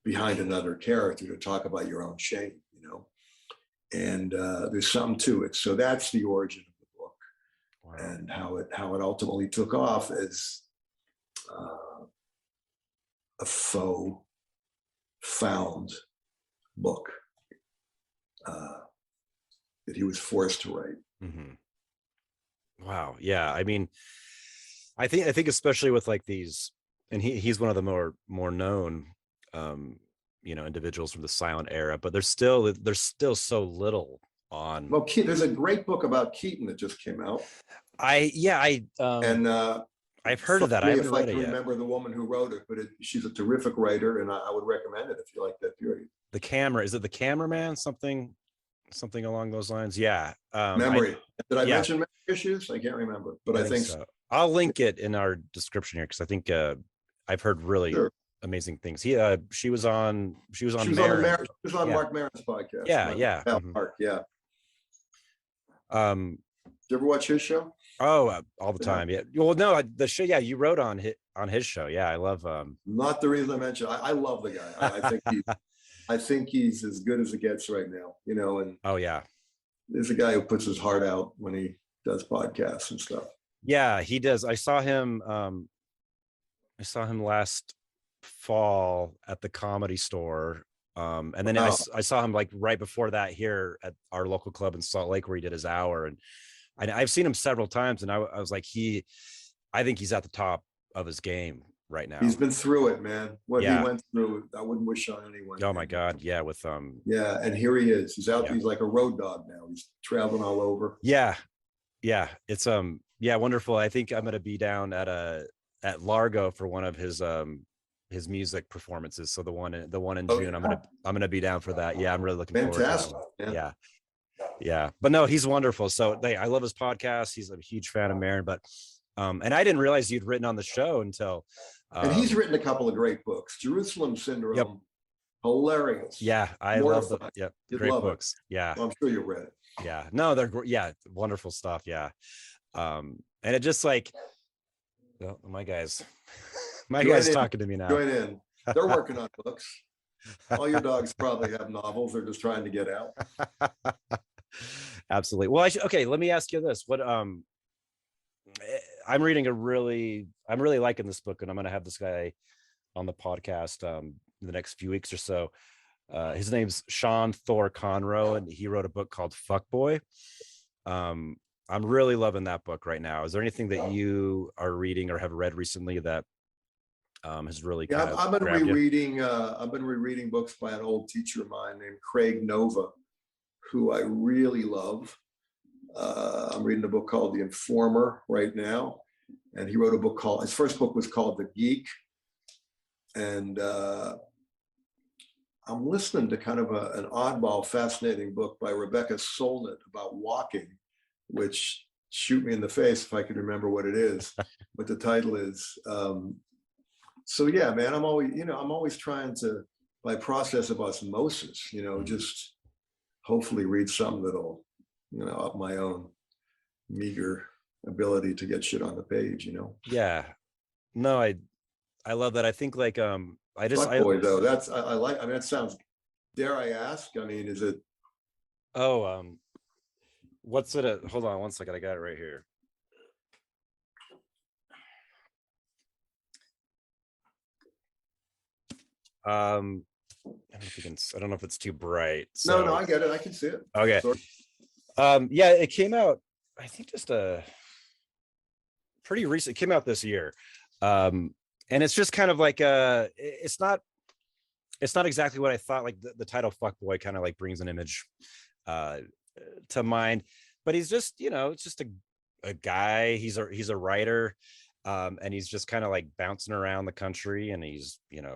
behind another character to talk about your own shame, and there's something to it. So that's the origin of the book, and how it ultimately took off as a faux found book that he was forced to write. Mm-hmm. Wow. Yeah. I mean, I think especially with like these, and he's one of the more known, individuals from the silent era, but there's still so little on. Well, there's a great book about Keaton that just came out. And I've heard of that. I haven't read it yet. Remember the woman who wrote it, but she's a terrific writer, and I would recommend it if you like that period. Is it The Cameraman? Something along those lines. Yeah. Memory. Did I mention memory issues? I can't remember, but I think so. I'll link it in our description here because I think I've heard really amazing things. She was on Mark Maron's podcast. Yeah. Mark, yeah. Did you ever watch his show? Oh, all the time. Yeah. Well, no, the show. Yeah, you wrote on his show. Yeah, I love. Not the reason I mentioned. I love the guy. I think he's as good as it gets right now. And oh yeah, there's a guy who puts his heart out when he does podcasts and stuff. Yeah, he does. I saw him last fall at the Comedy Store. And then I saw him like right before that here at our local club in Salt Lake where he did his hour. And I've seen him several times, and I was like, I think he's at the top of his game right now. He's been through it, man. What he went through, I wouldn't wish on anyone. Oh my God. Yeah. With yeah. And here he is. He's out. Yeah. He's like a road dog now. He's traveling all over. Yeah. Yeah. It's wonderful. I think I'm going to be down at Largo for one of his music performances. So the one in June, I'm going to be down for that. Yeah. I'm really looking forward to that. Yeah. Yeah. But no, he's wonderful. So I love his podcast. He's a huge fan of Maron, but and I didn't realize you'd written on the show until and he's written a couple of great books. Jerusalem Syndrome. Yep. Hilarious. Yeah. I love them. Yep. Great books. It. Yeah. Well, I'm sure you read it. Yeah. No, they're wonderful stuff. Yeah. And it just like, well, my guys talking to me now. Join in. They're working on books. All your dogs probably have novels. They're just trying to get out. Absolutely. Well, okay. Let me ask you this. What, I'm really liking this book, and I'm going to have this guy on the podcast in the next few weeks or so. His name's Sean Thor Conroe, and he wrote a book called Fuckboy. I'm really loving that book right now. Is there anything that you are reading or have read recently that has really I've been rereading books by an old teacher of mine named Craig Nova, who I really love. I'm reading a book called The Informer right now, and he wrote a book called, his first book was called The Geek, and I'm listening to kind of an oddball, fascinating book by Rebecca Solnit about walking, which shoot me in the face if I could remember what it is, what the title is. So yeah, man, I'm always trying to, by process of osmosis, just hopefully read something that'll, up my own meager ability to get shit on the page, Yeah. No, I love that. I think like, Fuckboy, though, I like, that sounds, dare I ask? I mean, is it? Oh, what's it? Hold on one second. I got it right here. I don't know if it's too bright. No, I get it. I can see it. Okay. Sorry. Yeah, it came out, I think just a pretty recent, it came out this year. And it's just kind of like it's not exactly what I thought. Like the title Fuckboy kind of like brings an image to mind, but he's just, it's just a guy. He's a writer, and he's just kind of like bouncing around the country, and he's, I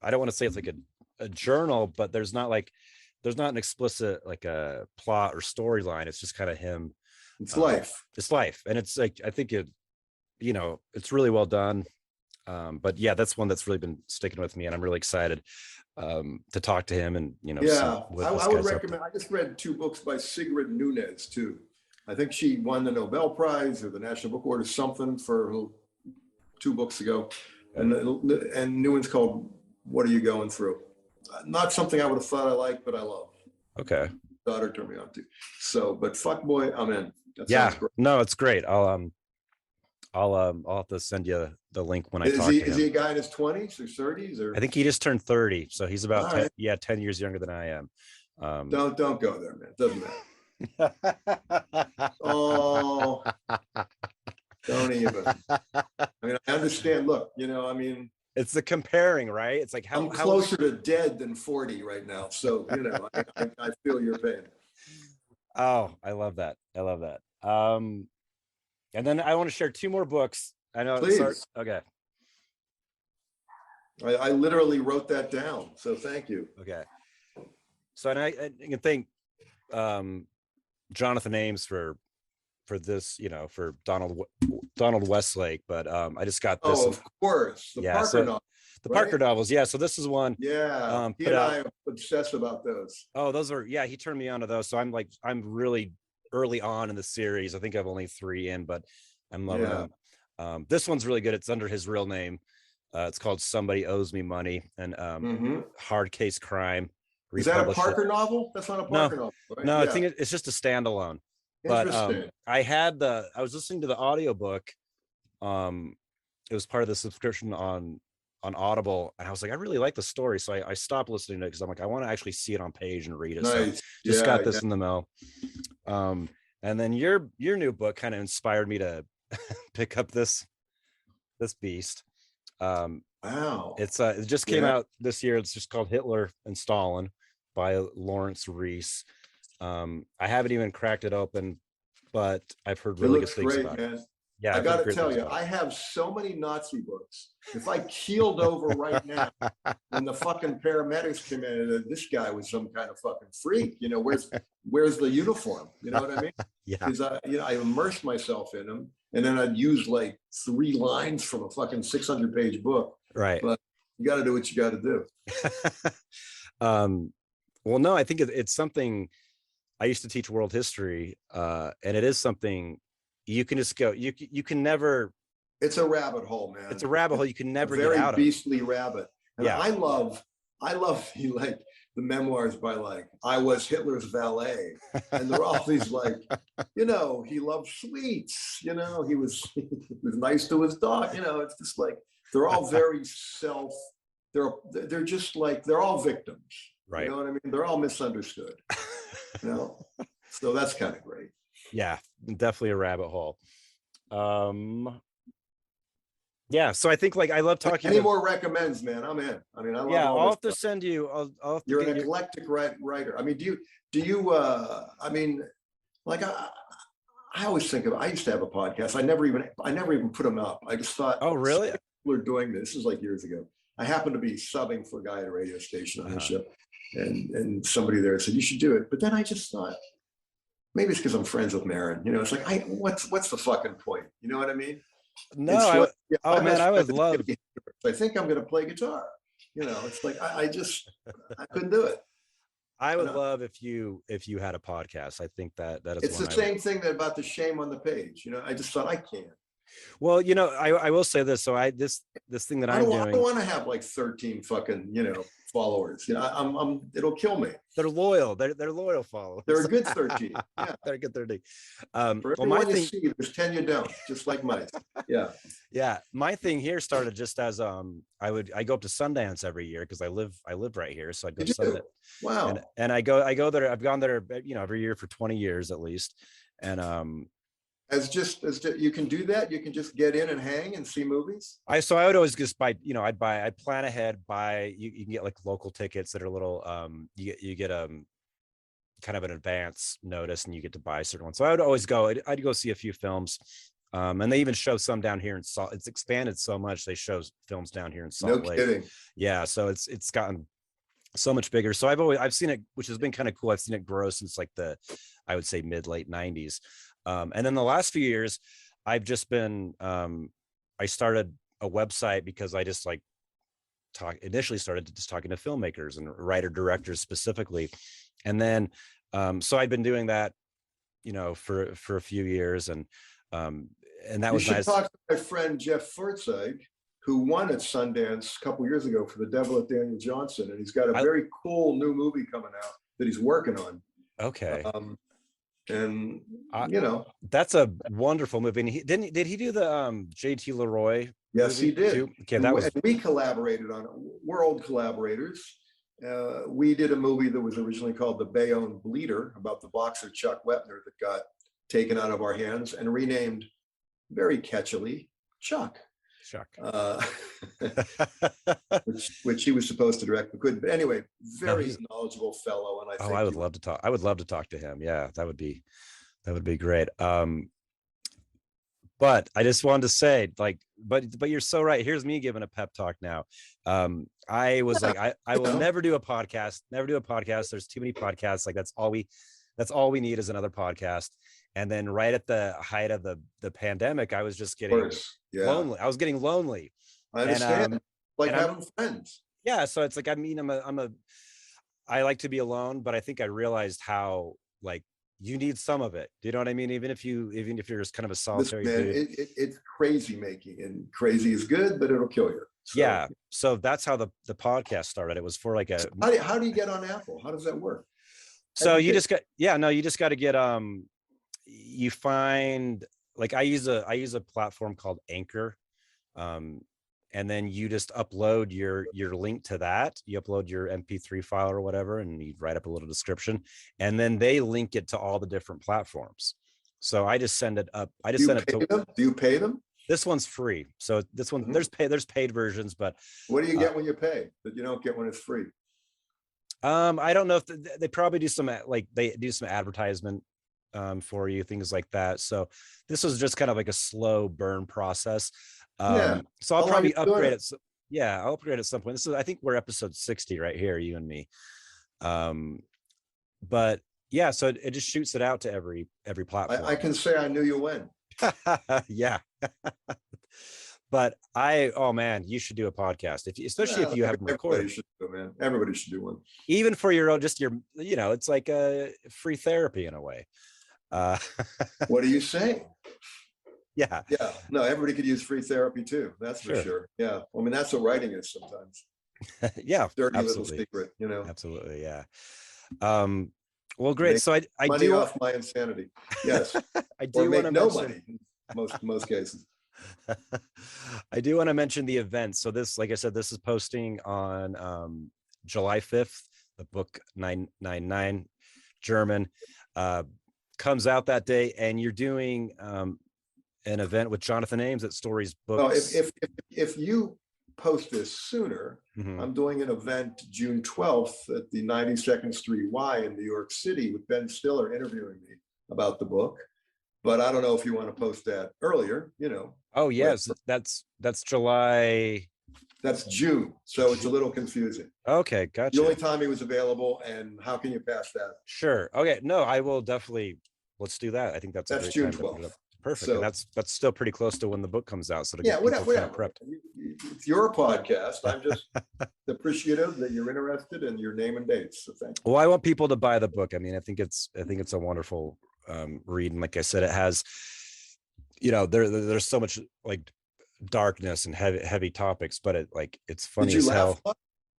don't want to say it's like a journal, but there's not an explicit like a plot or storyline. It's just kind of him. It's life. It's life. And it's like, I think it's really well done. But yeah, that's one that's really been sticking with me, and I'm really excited to talk to him. And I would recommend. I just read 2 books by Sigrid Nunez too. I think she won the Nobel Prize or the National Book Award or something for 2 books ago, and new one's called "What Are You Going Through?" Not something I would have thought I liked, but I love. Okay. Daughter turned me on to. So, but Fuckboy, I'm in. That yeah. Great. No, it's great. I'll have to send you the link when I talk to him. Is he a guy in his 20s or 30s? Or I think he just turned 30, so he's about 10 years younger than I am. Don't go there, man. Doesn't matter. Oh, don't even. I mean, I understand. Look, it's the comparing, right? It's like I'm closer to dead than 40 right now, so I feel your pain. Oh, I love that. And then I want to share 2 more books. I know. Please. Okay. I literally wrote that down, so thank you. Okay. So and I can thank Jonathan Ames for this, for Donald Westlake, but I just got this. Oh, of course. The Parker novels. The Parker novels, yeah. So this is one. Yeah. He and I obsess about those. Oh, those are, yeah, he turned me on to those. So I'm really early on in the series. I think I've only 3 in, but I'm loving them. This one's really good. It's under his real name. It's called Somebody Owes Me Money, and Hard Case Crime. Is that a Parker novel? That's not a Parker novel, right? No, I think it's just a standalone. But I was listening to the audiobook. It was part of the subscription on Audible, and I was like, I really like the story, so I stopped listening to it because I'm like, I want to actually see it on page and read it. Nice. So just got this in the mail. And then your new book kind of inspired me to pick up this beast. Wow. It just came out this year. It's just called Hitler and Stalin by Lawrence Rees. I haven't even cracked it open, but I've heard really good things about it. Yeah, I got to tell you, I have so many Nazi books. If I keeled over right now, when the fucking paramedics came in, and this guy was some kind of fucking freak. Where's the uniform? You know what I mean? Yeah. Because I immersed myself in them, and then I'd use like 3 lines from a fucking 600-page book. Right. But you got to do what you got to do. Well, no, I think it's something. I used to teach world history, and it is something you can just go. You can never. It's a rabbit hole, man. It's a rabbit hole you can never get out of. Very beastly rabbit. And yeah. I love the memoirs by I was Hitler's valet, and there are all these he loved sweets. He was nice to his dog. It's just they're all very they're just they're all victims. Right. You know what I mean? They're all misunderstood. So that's kind of great. Yeah, definitely a rabbit hole. Yeah, so I think I love talking. Any more recommends, man? I'm in. I mean, I love. Yeah, I'll have to stuff. send you. I'll You're an eclectic writer. I mean, do you? I mean, I always think of. I used to have a podcast. I never even put them up. I just thought. Oh, really? We're doing this. This is years ago. I happened to be subbing for a guy at a radio station on the show, and somebody there said you should do it. But then I just thought, maybe it's because I'm friends with Marin. It's what's the fucking point? You know what I mean? No, I would love. I think I'm going to play guitar. It's I couldn't do it. I would love if you had a podcast. I think that is. It's the same thing about the shame on the page. I just thought I can't. Well, I will say this. So this thing that I'm I doing, don't want to have like 13 fucking, followers. It'll kill me. they're loyal. They're loyal followers. They're a good 13. Yeah. They're a good 13. For Well, my everyone you thing, see, there's 10 you don't, just like mice. Yeah. yeah, my thing here started just as I go up to Sundance every year because I live right here, so I go to Sundance. Wow. And I go there. I've gone there, every year for 20 years at least. And As you can do that, you can just get in and hang and see movies. I would always just buy, I'd plan ahead, you can get like local tickets that are a little you get kind of an advance notice, and you get to buy certain ones. So I would always go. I'd go see a few films, and they even show some down here in Salt. It's expanded so much. They show films down here in Salt Lake. No kidding. Yeah, so it's gotten so much bigger. So I've seen it, which has been kind of cool. I've seen it grow since like I would say late 90s. And then the last few years, I've just been I started a website because I just initially started just talking to filmmakers and writer-directors specifically. And then, so I'd been doing that, for a few years, and that was nice. You should talk to my friend Jeff Fortzig, who won at Sundance a couple years ago for The Devil at Daniel Johnson, and he's got a very cool new movie coming out that he's working on. Okay. And that's a wonderful movie. And did he do the JT Leroy? Yes, he did. Too? Okay, and we collaborated on it. We're old collaborators. We did a movie that was originally called The Bayonne Bleeder, about the boxer Chuck Wepner that got taken out of our hands and renamed very catchily Chuck. Which he was supposed to direct but couldn't. But anyway, very knowledgeable fellow, and I would love to talk. I would love to talk to him. Yeah, that would be great. But I just wanted to say, but you're so right. Here's me giving a pep talk now. I was like, I will never do a podcast. There's too many podcasts. Like that's all we need is another podcast. And then right at the height of the pandemic, I was just getting lonely. I was getting lonely. I understand. And, having friends. Yeah. So it's like, I like to be alone, but I think I realized how you need some of it. Do you know what I mean? Even if you're just kind of a solitary dude. It's crazy making, and crazy is good, but it'll kill you. So, yeah. So that's how the podcast started. It was for like a. How do you get on Apple? How does that work? So you just got to get you find, I use a platform called Anchor, and then you just upload your link to that. You upload your MP3 file or whatever, and you write up a little description, and then they link it to all the different platforms. So I just send it up. Do you pay them? This one's free. So this one, there's paid versions, but what do you get when you pay that you don't get when it's free? I don't know if they probably do some advertisement for you, things like that. So this was just kind of like a slow burn process. So I'll probably upgrade it. I'll upgrade at some point. I think we're episode 60 right here, you and me. But yeah, so it just shoots it out to every platform. I can say I knew you when. Yeah. But oh man, you should do a podcast especially if you haven't recorded. Everybody should do one. Even for your own, it's like a free therapy in a way. What do you say? Yeah. No, everybody could use free therapy too. That's for sure. Yeah. I mean, that's what writing is sometimes. Yeah. Dirty absolutely. Little secret, Absolutely. Yeah. Well, great. Make so I money do off my insanity. Yes. I do want to no mention money in most cases. I do want to mention the event. So this, like I said, this is posting on July 5th. The book 999 German comes out that day, and you're doing an event with Jonathan Ames at Stories Books. No, if you post this sooner, I'm doing an event June 12th at the 92nd Street Y in New York City with Ben Stiller interviewing me about the book. But I don't know if you want to post that earlier, Oh yes, that's July. That's June, so it's a little confusing. Okay, gotcha. The only time he was available, and how can you pass that? Sure. Okay. No, I will definitely. Let's do that. I think that's June 12th. Perfect. So, and that's still pretty close to when the book comes out. So whatever. Prepped. It's your podcast. I'm just appreciative that you're interested in your name and dates. So thank you. Well, I want people to buy the book. I mean, I think it's a wonderful read, and like I said, you know, there's so much like darkness and heavy topics, but it's funny Did you as laugh hell. a lot?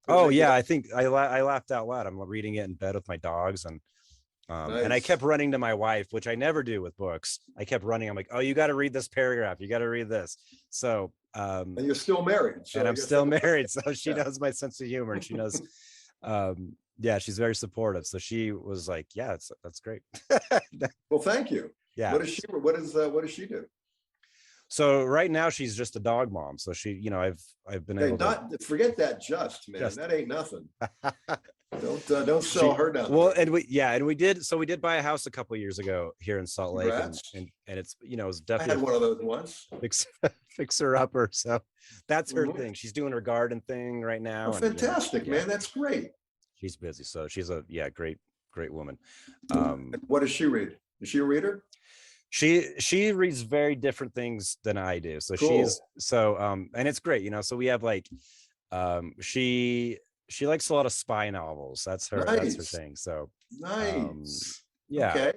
Oh yeah, I think I laughed out loud. I'm reading it in bed with my dogs, and I Nice. kept running to my wife, which I never do with books. I kept running. I'm like, oh, you got to read this paragraph. You got to read this. So, And you're still married. So and I I'm guess still that- married, so she Yeah. knows my sense of humor, and she knows. Yeah, she's very supportive. So she was like, yeah, that's great. Well, thank you. Yeah. What does she do? So right now she's just a dog mom. So she, you know, I've been Hey, able to not forget that just, man. Just. That ain't nothing. Don't sell her down. Well, there. and we did buy a house a couple of years ago here in Salt Lake, and Congrats. it's, you know, it was I had definitely one of those once. fixer upper. So that's her Mhm. thing. She's doing her garden thing right now. Oh, and, you know, fantastic, yeah, man. That's great. she's busy. So she's a great woman. What does she read? Is she a reader? She reads very different things than I do. So Cool. and it's great, you know. So we have she likes a lot of spy novels. That's her Nice. thing. So Nice. yeah. Okay.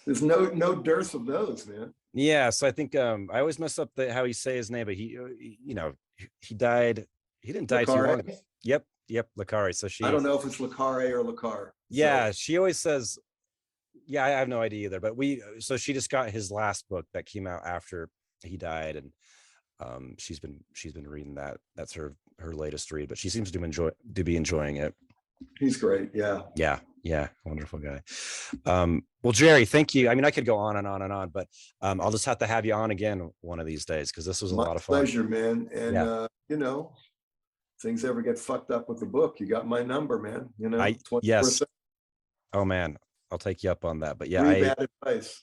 There's no dearth of those, man. Yeah, so I think I always mess up how you say his name, but you know, he died. He didn't die too Lecare? long ago. Yep, Lecare. So she, I don't know if it's Lecare or Lecare. yeah, she always says, yeah, I have no idea either. But so she just got his last book that came out after he died, and she's been reading that. That's her latest read, but she seems to be enjoying it. He's great. Yeah. Yeah, wonderful guy. Well, Jerry, thank you. I mean, I could go on and on and on, but I'll just have to have you on again one of these days, because this was a lot of fun. Pleasure, man. And you know, things ever get fucked up with the book, you got my number, man. You know, yes. Oh man, I'll take you up on that. But yeah, free bad advice.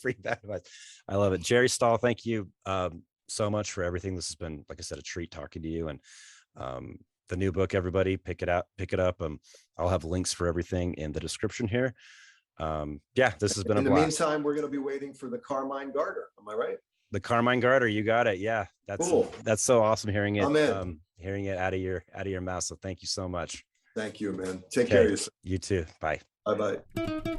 Free bad advice. I love it. Jerry Stahl, thank you so much for everything. This has been, like I said, a treat talking to you. And the new book, everybody, pick it up. I'll have links for everything in the description here. Yeah, this has been a blast. In the meantime, we're going to be waiting for the Carmine Garter. Am I right? The Carmine Garter, you got it. Yeah, that's cool. That's so awesome hearing it. I'm in. Hearing it out of your mouth. So thank you so much. Thank you, man. Take care of yourself. You too. Bye. Bye-bye.